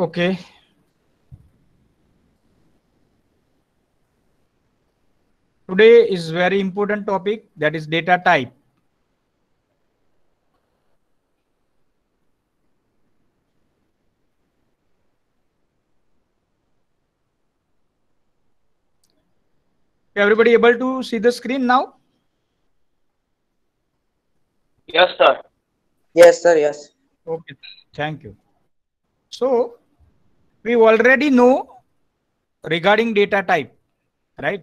Okay. Today is very important topic, that is data type. Everybody able to see the screen now? Yes, sir. Yes, sir. Yes. Okay, thank you. So we already know regarding data type, right?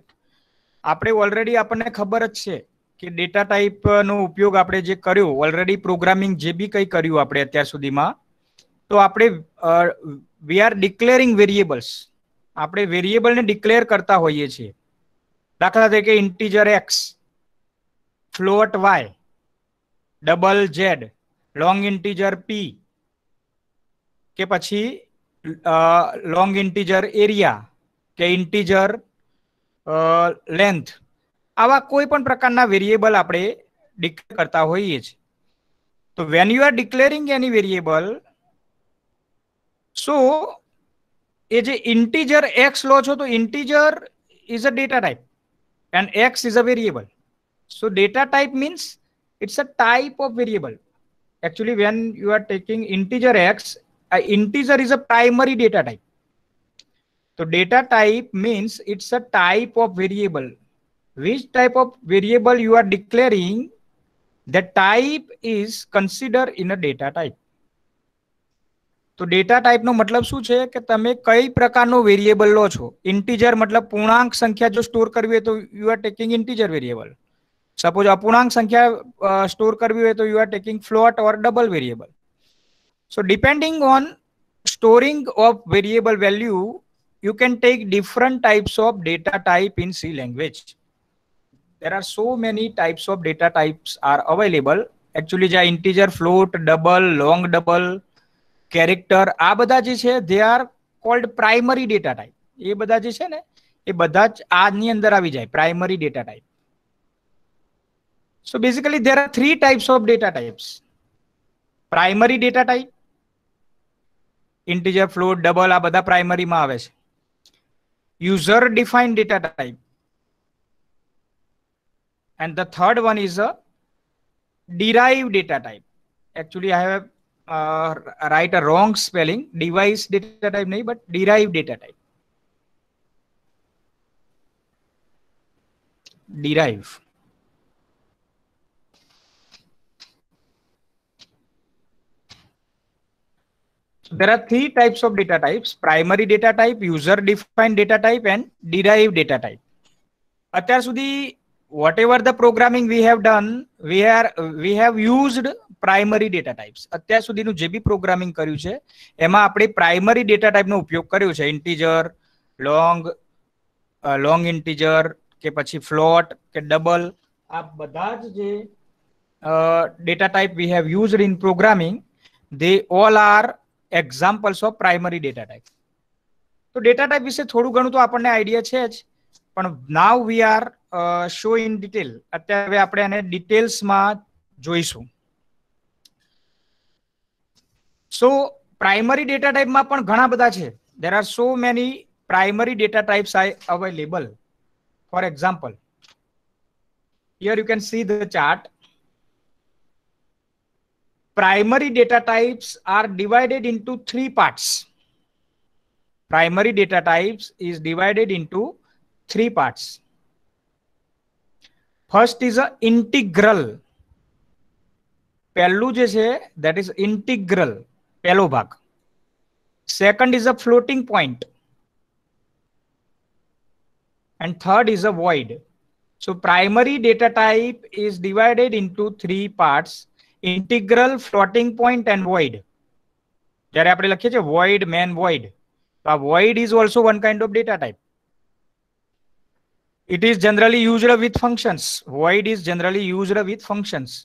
આપણે already આપણને ખબર જ છે કે data type નો ઉપયોગ આપણે જે કર્યો ઓલરેડી પ્રોગ્રામિંગ જે બી કંઈ કર્યું આપણે અત્યાર સુધીમાં, તો આપણે વી આર ડિક્લેરિંગ વેરિયેબલ્સ, આપણે વેરિયેબલને ડિક્લેર કરતા હોઈએ છીએ. દાખલા તરીકે integer X, float Y, double Z, long integer P, કે પછી લોંગ ઇન્ટીજર એરિયા કે ઇન્ટીજર લેન્થ, આવા કોઈ પણ પ્રકારના વેરિયેબલ આપણે ડિક્લેર કરતા હોઈએ છીએ. તો when you are declaring any variable, so એ જે ઇન્ટીજર એક્સ લો છો તો integer is a data type and X is a variable. So data type means it's a type of variable. Actually, when you are taking integer x, integer is a primary data type. So data type means it's a type of variable. Which type of variable you are declaring, that type is considered in a data type. तो data type no मतलब શું છે કે તમે કઈ પ્રકારનો variable લો છો. Integer मतलब પૂર્ણાંક સંખ્યા જો સ્ટોર કરવી હોય તો you are taking integer variable. Suppose અપૂર્ણાંક સંખ્યા સ્ટોર કરવી હોય તો you are taking float or double variable. So depending on storing of variable value, you can take different types of data type in C language. There are so many types of data types are available. Actually, જે integer, float, double, long double, character, આ બધા જે છે they are called primary data type. એ બધા જે છે ને એ બધા જ આની અંદર આવી જાય, primary data type. So basically there are three types of data types. Primary data type, integer, float, double, આ બધા primary માં આવે છે. User defined data type, and the third one is a derived data type. Actually I have write a wrong spelling, device data type nahi, but derived data type. Derive. There are three types of data types: primary data type, user defined data type, and derived data type. અત્યાર સુધી whatever the programming we have done, we have used primary data types. અત્યાર સુધીનું જે બી programming કર્યું છે એમાં આપણે primary data ટાઈપનો ઉપયોગ કર્યો છે. ઇન્ટીજર, લોંગ ઇન્ટીજર કે પછી ફ્લોટ કે ડબલ, આ બધા જ જે data type we have used in programming, they all are examples of primary data type. તો ડેટા ટાઈપ વિશે થોડું ઘણું તો આપણને આઈડિયા છે જ, પણ now we are show in detail. અત્યારે આપણે આને ડિટેલ્સમાં જોઈશું. So primary data type માં પણ ઘણા બધા છે. There are so many primary data types available. For example, here you can see the chart. Primary data types are divided into three parts. Primary data types is divided into three parts. First is a integral. પહેલું જે છે that is integral, પહેલો ભાગ. Second is a floating point, and third is a void. So primary data type is divided into three parts: integral, floating point, and void. જ્યારે આપણે લખીએ છીએ void, main void, તો આ void is also one kind of data type. It is generally used with functions. Void is generally used with functions.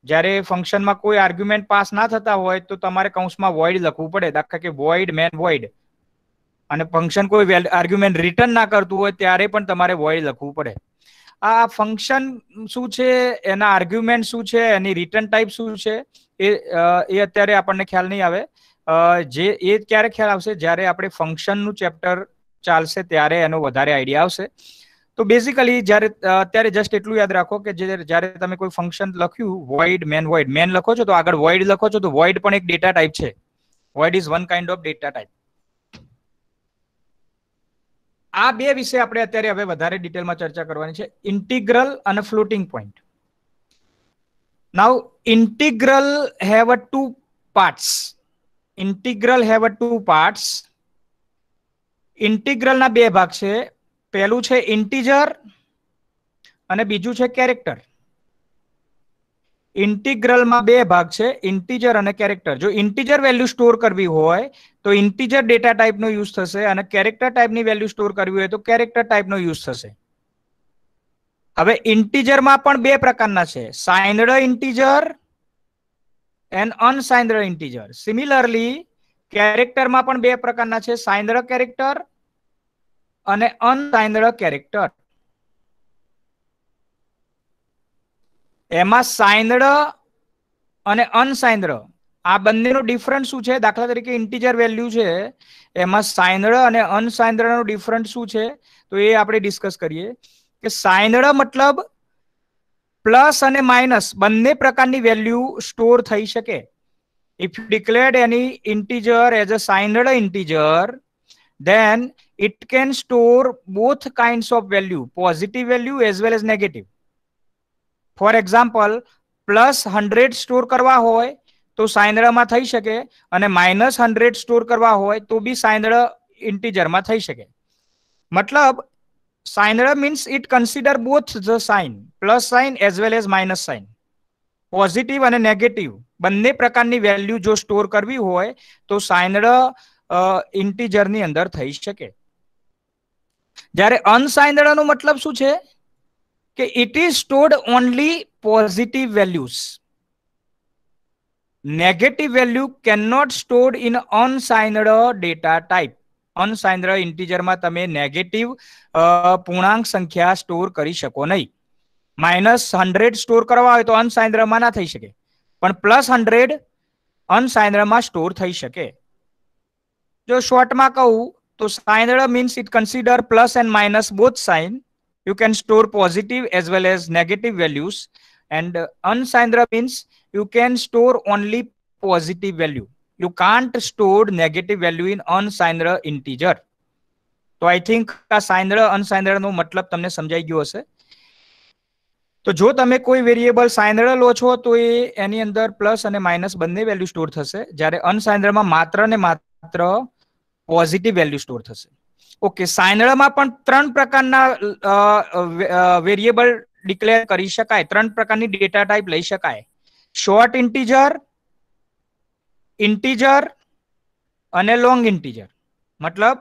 જ્યારે ફંક્શનમાં કોઈ argument pass ના થતા હોય તો તમારે કૌંસમાં void લખવું પડે. દાખલા કે void main void, અને ફંક્શન કોઈ આર્ગ્યુમેન્ટ રિટર્ન ના કરતું હોય ત્યારે પણ તમારે void લખવું પડે. આ ફંક્શન શું છે, એના આર્ગ્યુમેન્ટ શું છે, એની રિટર્ન ટાઈપ શું છે, એ અત્યારે આપણને ખ્યાલ નહીં આવે. જે એ ક્યારે ખ્યાલ આવશે જ્યારે આપણે ફંક્શનનું ચેપ્ટર ચાલશે ત્યારે એનો વધારે આઈડિયા આવશે. તો બેઝિકલી જ્યારે અત્યારે જસ્ટ એટલું યાદ રાખો કે જ્યારે તમે કોઈ ફંક્શન લખ્યું void મેન લખો છો તો આગળ void લખો છો તો void પણ એક ડેટા ટાઈપ છે. void is one kind of data type. આ બે વિશે આપણે અત્યારે હવે વધારે ડિટેલમાં ચર્ચા કરવાની છે, ઇન્ટિગ્રલ અને floating point. Now integral have a two parts. Integral have a two parts. ઇન્ટિગ્રલના બે ભાગ છે. પહેલું છે ઇન્ટિજર અને બીજું છે કેરેક્ટર. ઇન્ટિગ્રલમાં બે ભાગ છે, ઇન્ટિજર અને કેરેક્ટર. જો ઇન્ટિજર વેલ્યુ સ્ટોર કરવી હોય તો ઇન્ટિજર ડેટા ટાઈપનો યુઝ થશે અને કેરેક્ટર ટાઈપની વેલ્યુ સ્ટોર કરવી હોય તો કેરેક્ટર ટાઈપનો યુઝ થશે. હવે ઇન્ટિજરમાં પણ બે પ્રકારના છે, signed integer and unsigned integer. Similarly કેરેક્ટરમાં પણ બે પ્રકારના છે, સાઇન્ડ કેરેક્ટર અને અનસાઇન્ડ કેરેક્ટર. એમાં સાઇન્ડ અને અનસાઇન્ડ આ બંનેનો ડિફરન્સ શું છે? દાખલા તરીકે ઇન્ટિજર વેલ્યુ છે એમાં સાઇન્ડ અને અનસાઇન્ડ નો ડિફરન્સ શું છે તો એ આપણે ડિસ્કસ કરીએ કે સાઇન્ડ મતલબ પ્લસ અને માઇનસ બંને પ્રકારની વેલ્યુ સ્ટોર થઈ શકે. If you declared any integer as a signed integer, then it can store both kinds of value, positive value as well as negative. For example, plus 100 store કરવા હોય તો સાઇન્ડમાં થઈ શકે અને -100 સ્ટોર કરવા હોય તો બી સાઇન્ડ ઇન્ટિજરમાં થઈ શકે. મતલબ signed means it consider both the sign, plus sign as well as minus sign. Positive અને નેગેટિવ બંને પ્રકારની વેલ્યુ જો સ્ટોર કરવી હોય તો સાઇન્ડ ઇન્ટિજરની અંદર થઈ શકે. જ્યારે અનસાઇન્ડ નો મતલબ શું છે કે it is stored only positive values. Negative value can not stored in unsigned data type. Unsigned ઇન્ટિજરમાં તમે નેગેટિવ પૂર્ણાંક સંખ્યા સ્ટોર કરી શકો નહીં. -100 સ્ટોર કરવા હોય તો અનસાઇન્ડમાં ના થઈ શકે, પણ +100 અનસાઇન્ડમાં સ્ટોર થઈ શકે. જો શોર્ટમાં કહું તો signed means it consider plus and minus both sign. You can store positive as well as negative values, and unsigned means you can store only positive value. You can't store negative value in unsigned integer. તો I think આ signed unsigned નો મતલબ તમને સમજાઈ ગયો હશે. તો જો તમે કોઈ વેરિયેબલ સાઇન્ડ લો છો તો એની અંદર પ્લસ અને માઇનસ બંને વેલ્યુ સ્ટોર થશે, જ્યારે અનસાઇન્ડમાં માત્ર ને માત્ર પોઝિટિવ વેલ્યુ સ્ટોર થશે. ઓકે, સાઇન્ડમાં પણ 3 પ્રકારના વેરિયેબલ ડિક્લેર કરી શકાય, 3 પ્રકારની ડેટા ટાઈપ લઈ શકાય, શોર્ટ ઇન્ટિજર, ઇન્ટિજર અને લોંગ ઇન્ટિજર. મતલબ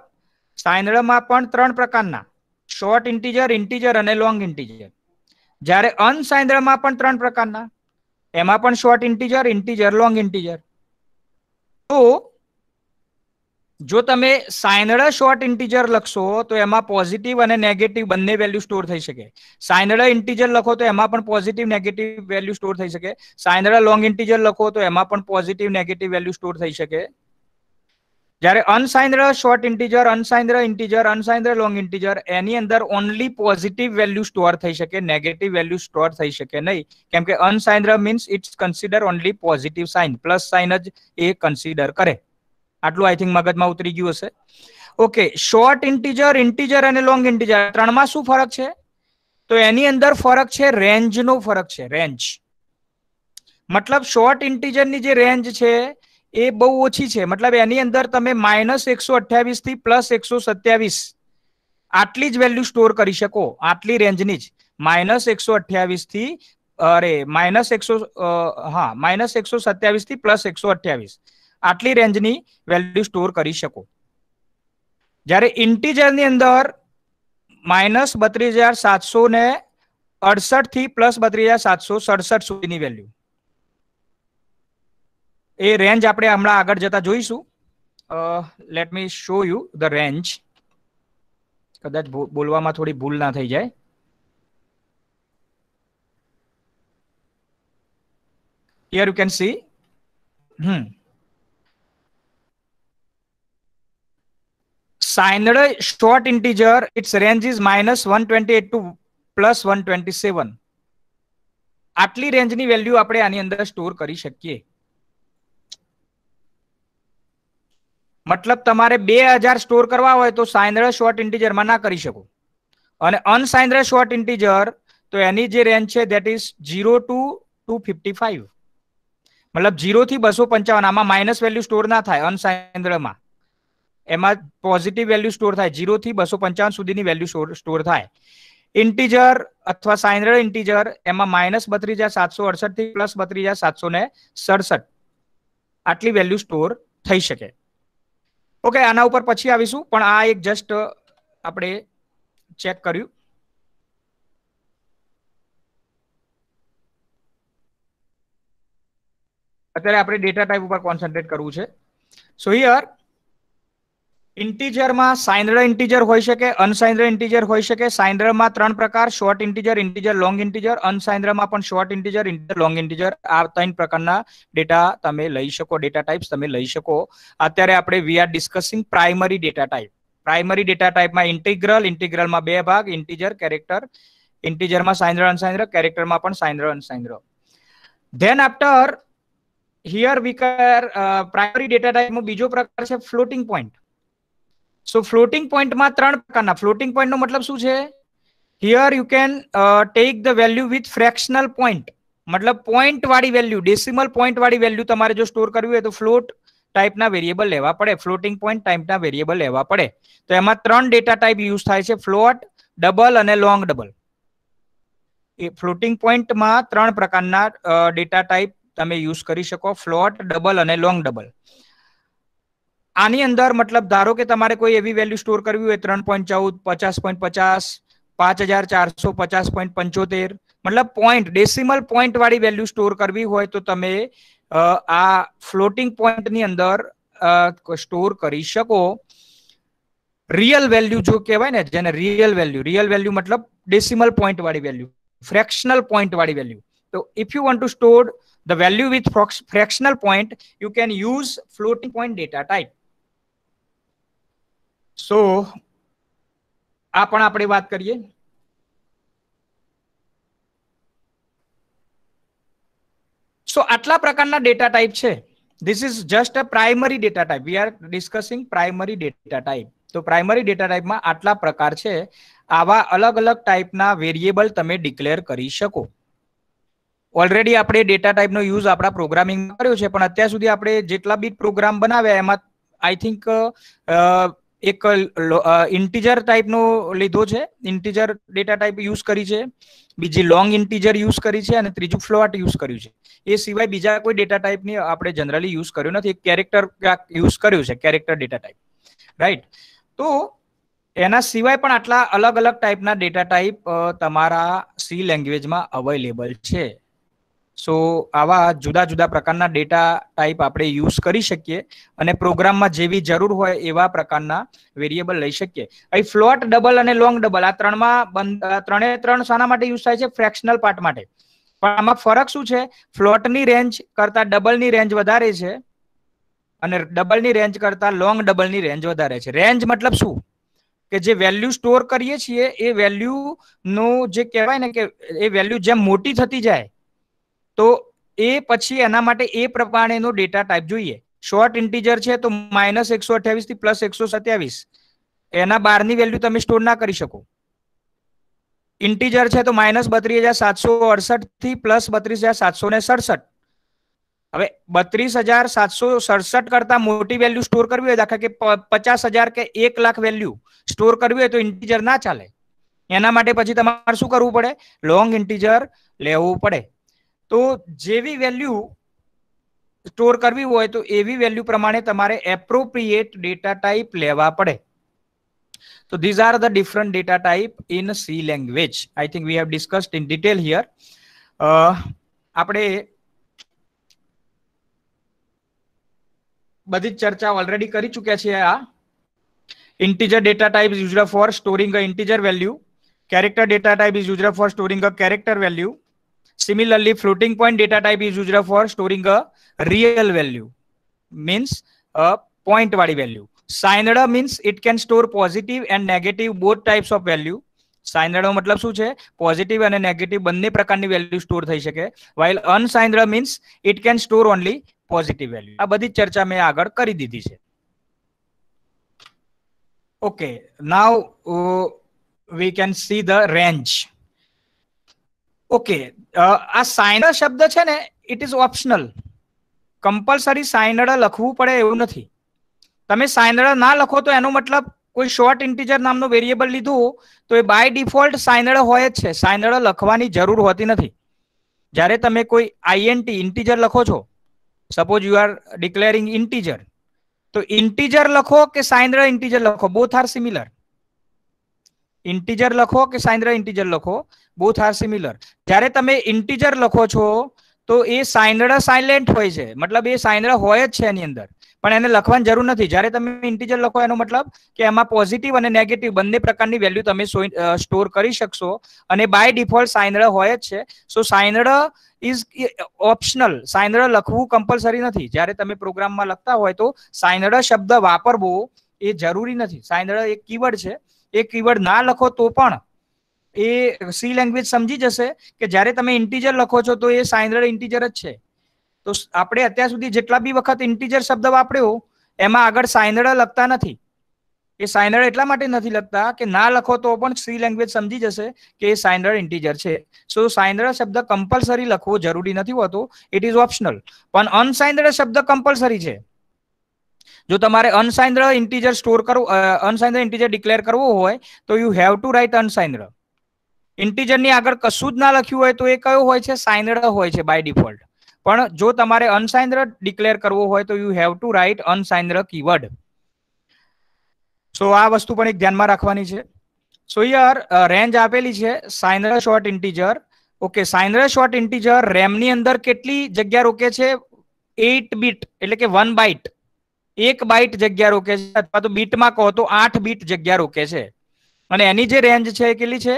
સાઇન્ડમાં પણ 3 પ્રકારના, શોર્ટ ઇન્ટિજર, ઇન્ટિજર અને લોંગ ઇન્ટિજર. જ્યારે અનસાઇન્ડમાં પણ 3 પ્રકારના, એમાં પણ short integer, integer, long integer. તો જો તમે સાઇન્ડ શોર્ટ ઇન્ટિજર લખશો તો એમાં પોઝિટિવ અને નેગેટિવ બંને વેલ્યુ સ્ટોર થઈ શકે. સાઇન્ડ ઇન્ટિજર લખો તો એમાં પણ પોઝિટિવ નેગેટિવ વેલ્યુ સ્ટોર થઈ શકે. સાઇન્ડ લોંગ ઇન્ટિજર લખો તો એમાં પણ પોઝિટિવ નેગેટિવ વેલ્યુ સ્ટોર થઈ શકે. જ્યારે unsigned short integer, unsigned integer, unsigned long integer એની અંદર ઓનલી પોઝિટિવ વેલ્યુ સ્ટોર થઈ શકે, નેગેટિવ વેલ્યુ સ્ટોર થઈ શકે નહીં, કેમ કે unsigned means it's consider only positive sign, plus sign જ એ કન્સિડર કરે. આટલું આઈ થિંક મગજમાં ઉતરી ગયું હશે. ઓકે, શોર્ટ ઇન્ટિજર, ઇન્ટિજર અને લોંગ ઇન્ટિજર ત્રણમાં શું ફરક છે તો એની અંદર ફરક છે રેન્જનો ફરક છે. રેન્જ મતલબ શોર્ટ ઇન્ટિજરની જે રેન્જ છે એ બહુ ઓછી છે. મતલબ એની અંદર તમે -128 થી +127 આટલી જ વેલ્યુ સ્ટોર કરી શકો, આટલી રેન્જની જ. -128 થી -127 થી +128 આટલી રેન્જની વેલ્યુ સ્ટોર કરી શકો. જ્યારે ઇન્ટિજરની અંદર -32,768 થી +32,767 સુધીની વેલ્યુ, એ રેન્જ આપણે હમણાં આગળ જતા જોઈશું. Let me show you the range. કદાચ બોલવામાં થોડી ભૂલ ના થઈ જાય. Here you can see signed short integer its range is -128 to +127. આટલી રેન્જની વેલ્યુ આપણે આની અંદર સ્ટોર કરી શકીએ. મતલબ તમારે 2000 સ્ટોર કરવા હોય તો સાઇનડ શોર્ટ ઇન્ટીજરમાં ના કરી શકો. અને અનસાઇનડ શોર્ટ ઇન્ટીજર તો એની જે રેન્જ છે ધેટ ઇઝ 0 ટુ 255. મતલબ 0 થી 255. આમાં માઇનસ વેલ્યુ સ્ટોર ના થાય. અનસાઇનડમાં એમાં પોઝિટિવ વેલ્યુ સ્ટોર થાય. 0 થી 255 સુધીની વેલ્યુ સ્ટોર થાય. ઇન્ટીજર અથવા સાઇનડ ઇન્ટીજર એમાં -32,768 થી +32,767 આટલી વેલ્યુ સ્ટોર થઈ શકે. ઓકે, આના ઉપર પછી આવીશું, પણ આ એક જસ્ટ આપણે ચેક કર્યું. અત્યારે આપણે ડેટા ટાઈપ ઉપર કોન્સન્ટ્રેટ કરવું છે. સો હિયર ઇન્ટીજરમાં સાઇનડ ઇન્ટીજર હોઈ શકે, અનસાઇનડ ઇન્ટીજર હોઈ શકે. સાઇનડમાં 3 પ્રકાર: short integer, integer, long integer. અનસાઇનડમાં પણ short integer, integer, long integer. આ 3 પ્રકારના ડેટા તમે લઈ શકો, ડેટા ટાઈપ્સ તમે લઈ શકો. અત્યારે આપણે we are discussing primary data type. Primary data ટાઈપમાં ઇન્ટિગ્રલ, ઇન્ટિગ્રલમાં 2 ભાગ: ઇન્ટીજર, કેરેક્ટર. ઇન્ટીજરમાં સાઇનડ, અનસાઇનડ. કેરેક્ટરમાં પણ signed, unsigned. Then after here we care primary data ટાઈપનો બીજો પ્રકાર છે ફ્લોટિંગ પોઈન્ટ. સો ફ્લોટિંગ પોઈન્ટમાં 3 પ્રકારના. ફ્લોટિંગ પોઈન્ટનો મતલબ શું છે? Here you can take the value with fractional point. મતલબ પોઈન્ટ વાળી વેલ્યુ, ડેસિમલ પોઈન્ટ વાળી વેલ્યુ તમારે જો સ્ટોર કરવી હોય તો ફ્લોટ ટાઈપના વેરિયેબલ લેવા પડે. ફ્લોટિંગ પોઈન્ટ ટાઈપના વેરિયેબલ લેવા પડે. તો એમાં 3 ડેટા ટાઈપ યુઝ થાય છે: ફ્લોટ, ડબલ અને લોંગ ડબલ. એ ફ્લોટિંગ પોઈન્ટમાં 3 પ્રકારના ડેટા ટાઈપ તમે યુઝ કરી શકો: ફ્લોટ, ડબલ અને લોંગ ડબલ. આની અંદર મતલબ ધારો કે તમારે કોઈ એવી વેલ્યુ સ્ટોર કરવી હોય 3.14, 50.50, 5450.75, મતલબ પોઈન્ટ, ડેસિમલ પોઈન્ટ વાળી વેલ્યુ સ્ટોર કરવી હોય તો તમે આ ફ્લોટિંગ પોઈન્ટની અંદર સ્ટોર કરી શકો. રિયલ વેલ્યુ જો કહેવાય ને, જેને રિયલ વેલ્યુ મતલબ ડેસિમલ પોઈન્ટ વાળી વેલ્યુ, ફ્રેક્શનલ પોઈન્ટ વાળી વેલ્યુ. તો if you want to store the value with fractional point, you can use floating point data type. So આ પણ આપણે વાત કરીએ. સો આટલા પ્રકારના ડેટા ટાઈપ છે. This is just a primary data type. We are discussing primary data type. તો primary data ટાઈપમાં આટલા પ્રકાર છે. આવા અલગ અલગ ટાઈપના વેરિયેબલ તમે ડિક્લેર કરી શકો. ઓલરેડી આપણે ડેટા ટાઈપનો યુઝ આપણા પ્રોગ્રામિંગમાં કર્યો છે, પણ અત્યાર સુધી આપણે જેટલા બી પ્રોગ્રામ બનાવ્યા એમાં આઈ થિંક એક ઇન્ટીજર ટાઈપનો લીધો છે, ઇન્ટીજર ડેટા ટાઈપ યુઝ કરી છે, બીજી લોંગ ઇન્ટીજર યુઝ કરી છે અને ત્રીજું ફ્લોટ યુઝ કર્યું છે. એ સિવાય બીજા કોઈ ડેટા ટાઈપની આપણે જનરલી યુઝ કર્યું નથી. એક કેરેક્ટર યુઝ કર્યું છે, કેરેક્ટર ડેટા ટાઈપ, રાઈટ? તો એના સિવાય પણ આટલા અલગ અલગ ટાઈપના ડેટા ટાઈપ તમારા સી લેંગ્વેજમાં અવેલેબલ છે. સો આવા જુદા જુદા પ્રકારના ડેટા ટાઈપ આપણે યુઝ કરી શકીએ અને પ્રોગ્રામમાં જેવી જરૂર હોય એવા પ્રકારના વેરિયેબલ લઈ શકીએ. અહીં ફ્લોટ, ડબલ અને લોંગ ડબલ આ ત્રણે ત્રણ શાના માટે યુઝ થાય છે? ફ્રેક્શનલ પાર્ટ માટે. પણ આમાં ફરક શું છે? ફ્લોટની રેન્જ કરતા ડબલની રેન્જ વધારે છે અને ડબલની રેન્જ કરતા લોંગ ડબલની રેન્જ વધારે છે. રેન્જ મતલબ શું? કે જે વેલ્યુ સ્ટોર કરીએ છીએ એ વેલ્યુ નો જે કહેવાય ને કે એ વેલ્યુ જેમ મોટી થતી જાય તો એ પછી એના માટે એ પ્રમાણેનો ડેટા ટાઈપ જોઈએ. શોર્ટ ઇન્ટીજર છે તો -128 થી +127, એના 12 ની વેલ્યુ તમે સ્ટોર ના કરી શકો. ઇન્ટીજર છે તો -32,768 થી +32,767. હવે 32,767 કરતા મોટી વેલ્યુ સ્ટોર કરવી હોય, દાખલા કે 50,000 કે 1 લાખ વેલ્યુ સ્ટોર કરવી હોય તો ઇન્ટીજર ના ચાલે. એના માટે પછી તમારે શું કરવું પડે? લોંગ ઇન્ટીજર લેવું પડે. તો જેવી વેલ્યુ સ્ટોર કરવી હોય તો એવી વેલ્યુ પ્રમાણે તમારે એપ્રોપ્રિએટ ડેટા ટાઈપ લેવા પડે. So these are the different data type in C language. I think we have discussed in detail here. આપણે બધી ચર્ચા ઓલરેડી કરી ચૂક્યા છીએ. આ integer data type is used for storing a integer value. Character data type is used for storing a character value. Similarly, floating point data type is used for storing a real value, means a point વાળી value. Signed means it can store positive and negative both types of value. Signed મતલબ શું છે? Positive અને negative બંને પ્રકારની value store થઈ શકે. While unsigned means it can store only positive value. આ બધી ચર્ચા મેં આગળ કરી દીધી છે. Okay, now we can see the range. Okay, આ સાઇનડ શબ્દ છે ને, it is optional. Compulsory signed લખવું પડે એવું નથી. તમે સાઇનડ ના લખો તો એનો મતલબ કોઈ શોર્ટ ઇન્ટીજર નામનો વેરિયેબલ લીધું તો એ બાય ડિફોલ્ટ સાઇનડ હોય જ છે. સાઇનડ લખવાની જરૂર હોતી નથી. જ્યારે તમે કોઈ આઈએનટી ઇન્ટીજર લખો છો, suppose you are declaring integer, તો ઇન્ટીજર લખો કે સાઇનડ ઇન્ટીજર લખો, બોથ આર સિમિલર. ઇન્ટીજર લખો કે સાઇનડ ઇન્ટીજર લખો, બોથ આર સિમિલર. જ્યારે તમે ઇન્ટીજર લખો છો તો એ સાઇનડ સાયલેન્ટ હોય છે, મતલબ એ સાઇનડ હોય જ છે એની અંદર, પણ એને લખવાની જરૂર નથી. જ્યારે તમે ઇન્ટીજર લખો એનો મતલબ કે એમાં પોઝિટિવ અને નેગેટિવ બંને પ્રકારની વેલ્યુ તમે સ્ટોર કરી શકશો અને બાય ડિફોલ્ટ સાઇનડ હોય જ છે. સો સાઇનડ ઇઝ ઓપ્શનલ. સાઇનડ લખવું કમ્પલસરી નથી. જ્યારે તમે પ્રોગ્રામમાં લખતા હોય તો સાઇનડ શબ્દ વાપરવો એ જરૂરી નથી. સાઇનડ એક કીવર્ડ છે. એ કીવર્ડ ના લખો તો પણ એ સી લેંગ્વેજ સમજી જશે કે જ્યારે તમે ઇન્ટીજર લખો છો તો એ સાઇનડ ઇન્ટીજર જ છે. તો આપણે અત્યાર સુધી જેટલા બી વખત ઇન્ટીજર શબ્દ વાપર્યો એમાં આગળ સાઇનડ લખતા નથી. એ સાઇનડ એટલા માટે નથી લખતા કે ના લખો તો પણ સી લેંગ્વેજ સમજી જશે કે એ સાઇનડ ઇન્ટીજર છે. સો સાઇનડ શબ્દ કમ્પલસરી લખવો જરૂરી નથી હોતો. It is optional. પણ અનસાઇનડ શબ્દ કમ્પલસરી છે. જો તમારે અનસાઇનડ ઇન્ટીજર સ્ટોર કરવું, અનસાઇનડ ઇન્ટીજર ડિક્લેર કરવો હોય તો you have to write unsigned. Integer ની આગળ કશું જ ના લખ્યું હોય તો એ કયો હોય છે? સાઇનડ હોય છે બાય ડિફોલ્ટ. પણ જો તમારે અનસાઇનડ ડિક્લેર કરવો હોય તો you have to write unsigned keyword. So આ વસ્તુ પણ એક ધ્યાનમાં રાખવાની છે. સો હિયર રેન્જ આપેલી છે signed short integer. Okay, signed short integer RAM ની અંદર કેટલી જગ્યા રોકે છે? 8 બીટ, એટલે કે 1 બાઇટ. 1 બાઇટ જગ્યા રોકે છે, અથવા તો બીટમાં કહો તો 8 બીટ જગ્યા રોકે છે. અને એની જે રેન્જ છે એ કેટલી છે?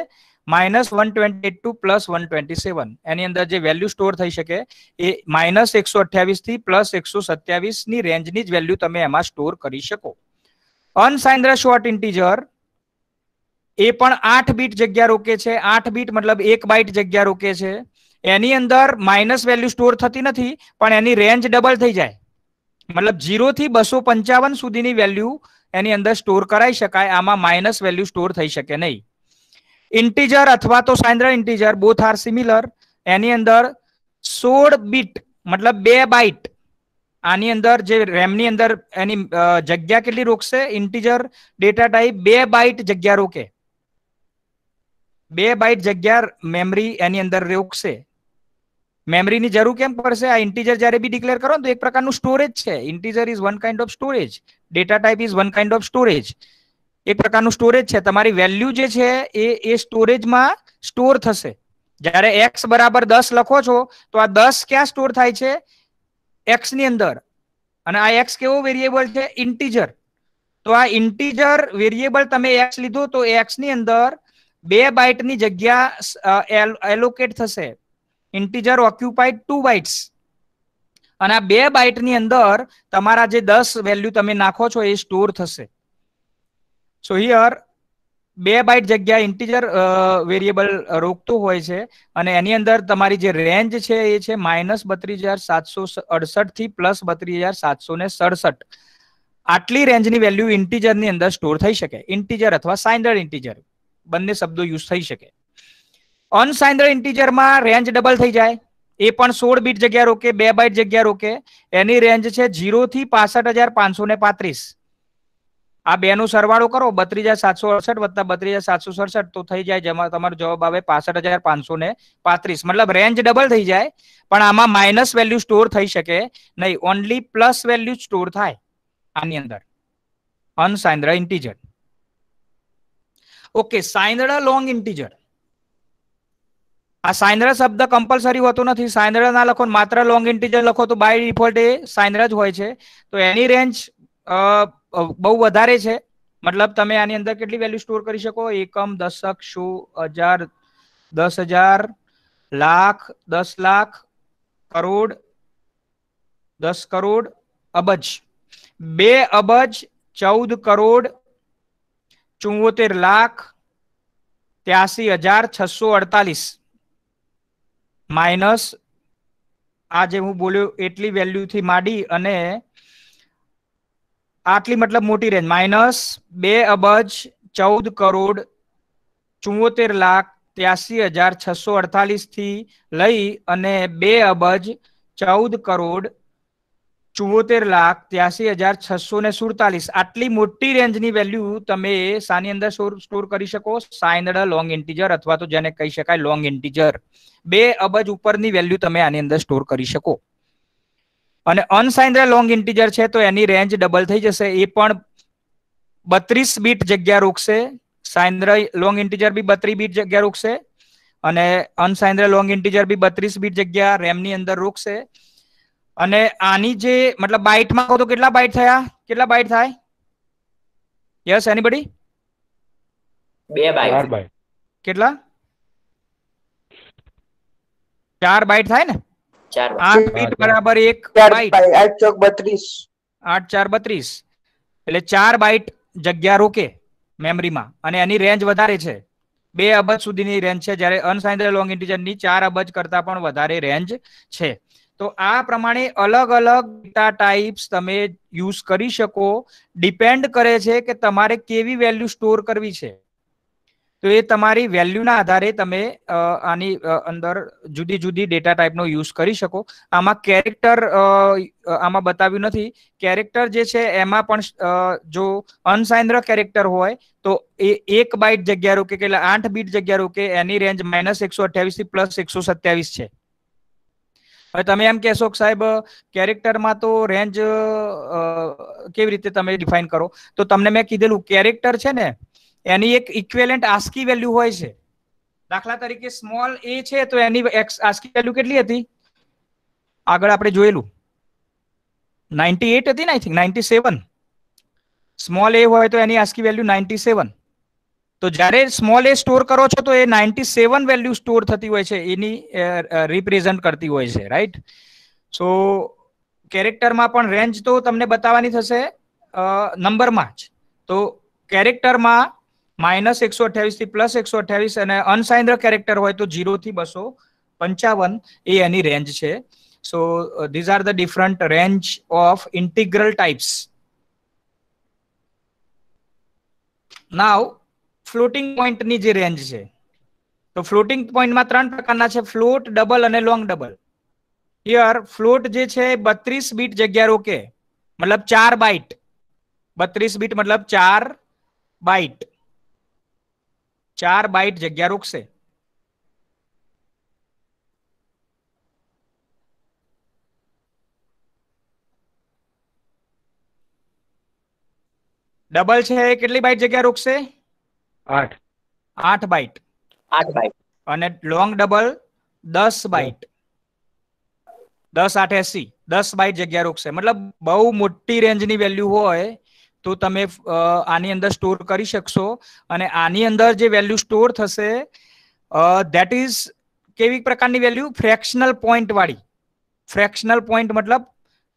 -128 to +127. એની અંદર જે વેલ્યુ સ્ટોર થઈ શકે એ -128 થી +127 ની રેન્જની જ વેલ્યુ તમે એમાં સ્ટોર કરી શકો. અનસાઇનડ શોર્ટ ઇન્ટીજર એ પણ 8 બીટ જગ્યા રોકે છે. 8 બીટ મતલબ 1 બાઇટ જગ્યા રોકે છે. એની અંદર માઇનસ વેલ્યુ સ્ટોર થતી નથી, પણ એની રેન્જ ડબલ થઈ જાય. મતલબ 0 થી 255 સુધીની વેલ્યુ એની અંદર સ્ટોર કરાઈ શકાય. આમાં માઇનસ વેલ્યુ સ્ટોર થઈ શકે નહીં. ઇન્ટીજર અથવા તો signed integer both are similar. એની અંદર 16 બીટ મતલબ 2 બાઇટ. આની અંદર જે રેમ ની અંદર એની જગ્યા કેટલી રોકશે? ઇન્ટીજર ડેટા ટાઈપ 2 બાઇટ જગ્યા રોકે. 2 બાઇટ જગ્યા મેમરી એની અંદર રોકશે. મેમરીની જરૂર કેમ પડશે? આ ઇન્ટીજર જ્યારે બી ડિક્લેર કરો તો એક પ્રકારનું સ્ટોરેજ છે. Integer is one kind of storage. Data type is one kind of storage. એક પ્રકારનું સ્ટોરેજ છે. તમારી વેલ્યુ જે છે એ સ્ટોરેજમાં સ્ટોર થશે. જ્યારે x બરાબર 10 લખો છો તો આ 10 ક્યાં સ્ટોર થાય છે? x ની અંદર. અને આ x કેવો વેરિયેબલ છે? ઇન્ટીજર. તો આ ઇન્ટીજર વેરિયેબલ તમે x લીધો તો x ની અંદર 2 બાઇટ ની જગ્યા એલોકેટ થશે. Integer occupied 2 bytes. અને આ 2 બાઇટ ની અંદર તમારા જે 10 વેલ્યુ તમે નાખો છો એ સ્ટોર થશે. સો હિયર 2 બાઇટ જગ્યા ઇન્ટીજર વેરિયેબલ રોકતું હોય છે. અને એની અંદર તમારી જે રેન્જ છે એ છે -32,768 થી +32,767. આટલી રેન્જની વેલ્યુ ઇન્ટીજરની અંદર સ્ટોર થઈ શકે. ઇન્ટીજર અથવા સાઇનડ ઇન્ટીજર બંને શબ્દો યુઝ થઈ શકે. અનસાઇનડ ઇન્ટીજરમાં રેન્જ ડબલ થઈ જાય. એ પણ 16 બીટ જગ્યા રોકે, 2 બાઇટ જગ્યા રોકે. એની રેન્જ છે 0 થી 65,535. આ બે નો સરવાળો કરો 32,768 વત્તા 32,767 તો થઈ જાય, જેમાં તમારો જવાબ આવે 65,535. મતલબ રેન્જ ડબલ થઈ જાય, પણ આમાં માઇનસ વેલ્યુ સ્ટોર થઈ શકે નહીં. ઓનલી પ્લસ વેલ્યુ સ્ટોર થાય આની અંદર unsigned integer. Okay, signed long integer. આ સાઇનડ શબ્દ કમ્પલસરી હોતો નથી. સાઇનડ ના લખો, માત્ર લોંગ ઇન્ટીજર લખો તો બાય ડિફોલ્ટ એ સાઇનડ જ હોય છે. તો એની રેન્જ બહુ વધારે છે. મતલબ તમે આની અંદર કેટલી વેલ્યુ સ્ટોર કરી શકો? એકમ, દશક, 100,000, 10,000, લાખ, 10 લાખ, કરોડ, 10 કરોડ, અબજ. 2 અબજ 14,74,83,648 માઇનસ આ જે હું બોલ્યો એટલી વેલ્યુ થી માંડી અને આટલી મતલબ મોટી રેન્જ -2,14,74,83,648 થી લઈ અને 2,14,74,83,647 આટલી મોટી રેન્જની વેલ્યુ તમે શાની અંદર સ્ટોર કરી શકો? સાઇન્ડ લોંગ ઇન્ટીજર અથવા તો જેને કહી શકાય લોંગ ઇન્ટીજર. 2 અબજ ઉપરની વેલ્યુ તમે આની અંદર સ્ટોર કરી શકો. અને અનસાઇન્ડ લોંગ ઇન્ટીજર છે તો એની રેન્જ ડબલ થઈ જશે, એ પણ 32 બીટ જગ્યા રોકશે. સાઇન્ડ લોંગ ઇન્ટીજર બી 32 બીટ જગ્યા રોકશે અને અનસાઇન્ડ લોંગ ઇન્ટીજર બી 32 બીટ જગ્યા રેમ ની અંદર રોકશે. અને આની જે મતલબ બાઇટમાં કહો તો કેટલા બાઇટ થયા? કેટલા બાઇટ થાય? Yes anybody? 2 બાઇટ. કેટલા? 4 બાઇટ થાય ને? 8 બીટ બરાબર 1 બાઇટ. 8 ચોક 32. 8 4 32 એટલે 4 બાઇટ જગ્યા રોકે મેમરીમાં અને એની રેન્જ વધારે છે. 2 અબજ સુધીની રેન્જ છે, જ્યારે અનસાઇન્ડ લોંગ ઇન્ટીજરની 4 અબજ કરતા પણ વધારે રેન્જ છે. તો આ પ્રમાણે અલગ અલગ ડેટા ટાઈપ્સ તમે યુઝ કરી શકો. ડિપેન્ડ કરે છે કે તમારે કેવી વેલ્યુ સ્ટોર કરવી છે. તો એ તમારી વેલ્યુના આધારે તમે આની અંદર જુદી જુદી ડેટા ટાઈપનો યુઝ કરી શકો. આમાં કેરેક્ટર આમાં બતાવ્યું નથી. કેરેક્ટર જે છે એમાં પણ જો અનસાઇન્ડ કેરેક્ટર હોય તો એ 1 બાઇટ જગ્યા રોકે કે 8 બીટ જગ્યા રોકે, એની રેન્જ -128 થી +127 છે. હવે તમે એમ કહેશો કે સાહેબ કેરેક્ટરમાં તો રેન્જ કેવી રીતે તમે ડિફાઇન કરો? તો તમને મેં કીધેલું કેરેક્ટર છે ને એની એક ઇક્વિવેલન્ટ આસ્કી વેલ્યુ હોય છે. દાખલા તરીકે સ્મોલ a છે તો એની આસ્કી વેલ્યુ કેટલી હતી? આગળ આપણે જોયેલું 98 હતી ને, આઈ થિંક 97. સ્મોલ a હોય તો એની આસ્કી વેલ્યુ 97. તો જ્યારે સ્મોલ એ સ્ટોર કરો છો તો એ 97 વેલ્યુ સ્ટોર થતી હોય છે, એની રિપ્રેઝન્ટ કરતી હોય છે, રાઈટ? સો કેરેક્ટરમાં પણ રેન્જ તો તમને બતાવવાની થશે નંબરમાં જ. તો કેરેક્ટરમાં -128 થી +128 અને અનસાઇન્ડ કેરેક્ટર હોય તો 0 થી 255 એ એની રેન્જ છે. સો these are the different range of integral types. Now floating પોઈન્ટની જે રેન્જ છે, તો ફ્લોટિંગ પોઈન્ટમાં 3 પ્રકારના છે: ફ્લોટ, ડબલ અને લોંગ ડબલ. હિયર ફ્લોટ જે છે 32 બીટ જગ્યા રોકે, મતલબ 4 બાઇટ. 32 બીટ મતલબ 4 બાઇટ. 4 બાઇટ જગ્યા રોકશે. ડબલ છે કેટલી બાઇટ જગ્યા રોકશે? 8 બાઇટ. 8 બાઇટ. અને લોંગ ડબલ 10 બાઇટ. 10 8 80 10 બાઇટ જગ્યા રોકશે. મતલબ બહુ મોટી રેન્જની વેલ્યુ હોય તો તમે આની અંદર સ્ટોર કરી શકશો. અને આની અંદર જે વેલ્યુ સ્ટોર થશે ધેટ ઇઝ કેવી પ્રકારની વેલ્યુ? ફ્રેક્શનલ પોઈન્ટ વાળી. ફ્રેક્શનલ પોઈન્ટ મતલબ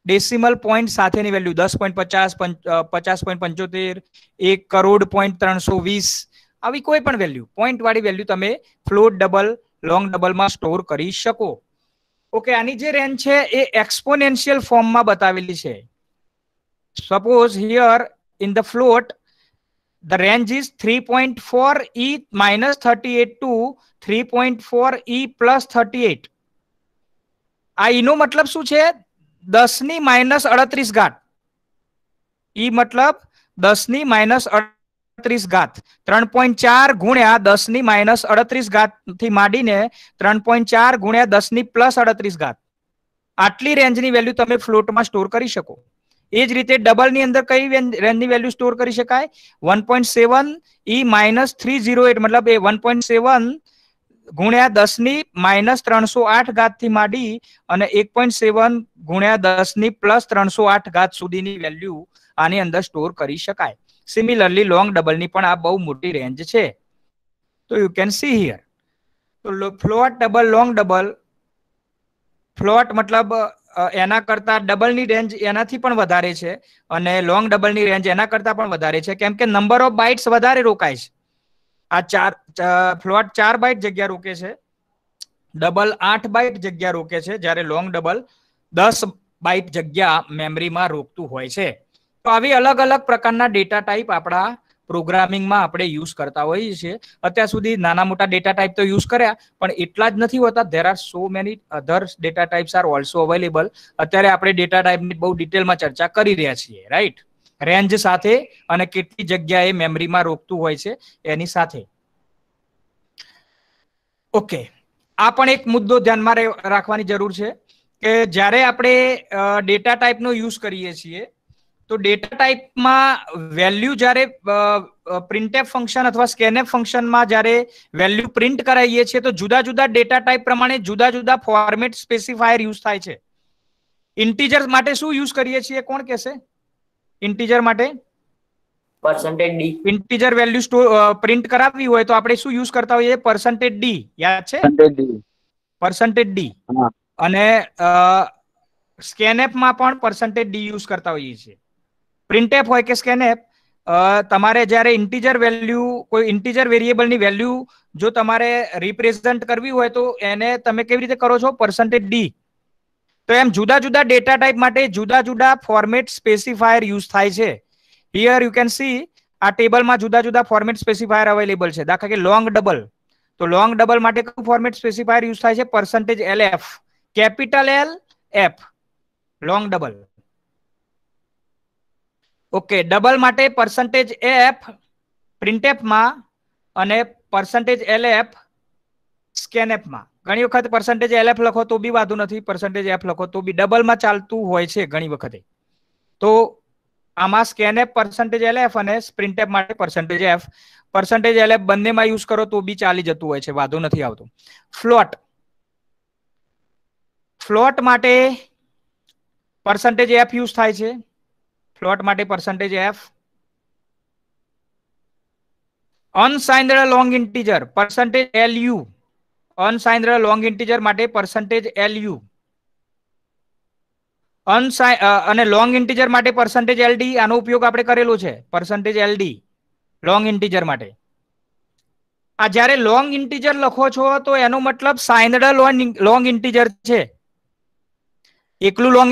ડેસિમલ પોઈન્ટ સાથેની વેલ્યુ 10.50 50.75 1,00,00,000.320 આવી કોઈ પણ વેલ્યુ પોઈન્ટ વાળી વેલ્યુ તમે ફ્લોટ ડબલ લોંગ ડબલમાં સ્ટોર કરી શકો. ઓકે, આની જે રેન્જ છે એ એક્સપોનેન્શિયલ ફોર્મમાં બતાવેલી છે. Suppose here in the float the range is 3.4e -38 to 3.4e +38. આ ઈનો મતલબ શું છે? 10 ની -38 ઘાત. ઈ મતલબ 10 ની -38 ઘાત. 3.4 ગુણ્યા 10 ની -38 ઘાત થી માંડીને 3.4 ગુણ્યા 10 ની +38 ઘાત. આટલી રેન્જની વેલ્યુ તમે ફ્લોટમાં સ્ટોર કરી શકો. એ જ રીતે ડબલ ની અંદર કઈ રેન્જની વેલ્યુ સ્ટોર કરી શકાય? 1.7 e -308 મતલબ એ 1.7 ગુણ્યા 10 ની -308 ઘાત થી માંડી અને 1.7 ગુણ્યા 10 ની +308 ઘાત સુધીની વેલ્યુ આની અંદર સ્ટોર કરી શકાય. સિમિલરલી લોંગ ડબલ ની પણ આ બહુ મોટી રેન્જ છે. તો યુ કેન સી હિયર. તો float double long double. Float મતલબ એના કરતા ડબલની રેન્જ એનાથી પણ વધારે છે અને લોંગ ડબલની રેન્જ એના કરતા પણ વધારે છે, કેમ કે નંબર ઓફ બાઇટ્સ વધારે રોકાય છે. આ ફ્લોટ 4 બાઇટ જગ્યા રોકે છે, ડબલ 8 બાઇટ જગ્યા રોકે છે, જ્યારે લોંગ ડબલ 10 બાઇટ જગ્યા મેમરીમાં રોકતું હોય છે. તો આવી અલગ અલગ પ્રકારના ડેટા ટાઈપ આપણા પ્રોગ્રામિંગમાં આપણે યુઝ કરતા હોઈએ છીએ. અત્યાર સુધી નાના મોટા ડેટા ટાઈપ તો યુઝ કર્યા, પણ એટલા જ નથી હોતા. There are so many other data types are also available. અત્યારે આપણે ડેટા ટાઈપની બહુ ડિટેલમાં ચર્ચા કરી રહ્યા છીએ, રાઈટ? રેન્જ સાથે અને કેટલી જગ્યાએ મેમરીમાં રોકતું હોય છે એની સાથે. ઓકે, આ પણ એક મુદ્દો ધ્યાનમાં રાખવાની જરૂર છે કે જ્યારે આપણે ડેટા ટાઈપનો યુઝ કરીએ છીએ તો ડેટા ટાઈપમાં વેલ્યુ જ્યારે પ્રિન્ટએફ ફંક્શન અથવા સ્કેનએફ ફંક્શનમાં જ્યારે વેલ્યુ પ્રિન્ટ કરાવીએ છીએ તો જુદા જુદા ડેટા ટાઈપ પ્રમાણે જુદા જુદા ફોર્મેટ સ્પેસિફાયર યુઝ થાય છે. ઇન્ટીજર માટે શું યુઝ કરીએ છીએ? કોણ કહેશે? ઇન્ટીજર માટે %d. ઇન્ટીજર વેલ્યુ પ્રિન્ટ કરાવવી હોય તો આપણે શું યુઝ કરતા હોઈએ? %d. યાદ છે? %d. અને સ્કેનએફમાં પણ %d યુઝ કરતા હોઈએ છીએ. પ્રિન્ટએફ હોય કે સ્કેનએફ, તમારે જ્યારે ઇન્ટીજર વેલ્યુ, કોઈ ઇન્ટીજર વેરિયેબલની વેલ્યુ જો તમારે રિપ્રેઝન્ટ કરવી હોય તો એને તમે કેવી રીતે કરો છો? %d. તો એમ જુદા જુદા ડેટા ટાઈપ માટે જુદા જુદા ફોર્મેટ સ્પેસિફાયર યુઝ થાય છે. હિયર યુ કેન સી, આ ટેબલમાં જુદા જુદા ફોર્મેટ સ્પેસિફાયર અવેલેબલ છે. દાખલા કે લોંગ ડબલ, તો લોંગ ડબલ માટે કયું ફોર્મેટ સ્પેસિફાયર યુઝ થાય છે? %lf, capital L F, long double. Okay, double માટે %f પ્રિન્ટએફમાં અને %lf સ્કેનએફમાં. ઘણી વખત %lf લખો તો બી વાંધો નથી, %f લખો તો બી ડબલમાં ચાલતું હોય છે ઘણી વખતે. તો આમાં સ્કેનએફ %lf અને પ્રિન્ટએફ માટે %f. %lf બંનેમાં યુઝ કરો તો બી ચાલી જતું હોય છે, વાંધો નથી આવતો. ફ્લોટ, ફ્લોટ માટે %f યુઝ થાય છે. ફ્લોટ માટે %f. Unsigned long integer %lu, unsigned long integer માટે %lu. અને લોંગ ઇન્ટીજર માટે %ld. આનો ઉપયોગ આપણે કરેલો છે, %ld લોંગ ઇન્ટીજર માટે. આ જ્યારે લોંગ ઇન્ટીજર લખો છો તો એનો મતલબ સાઇન્ડ લોંગ ઇન્ટીજર છે. એકલું લોંગ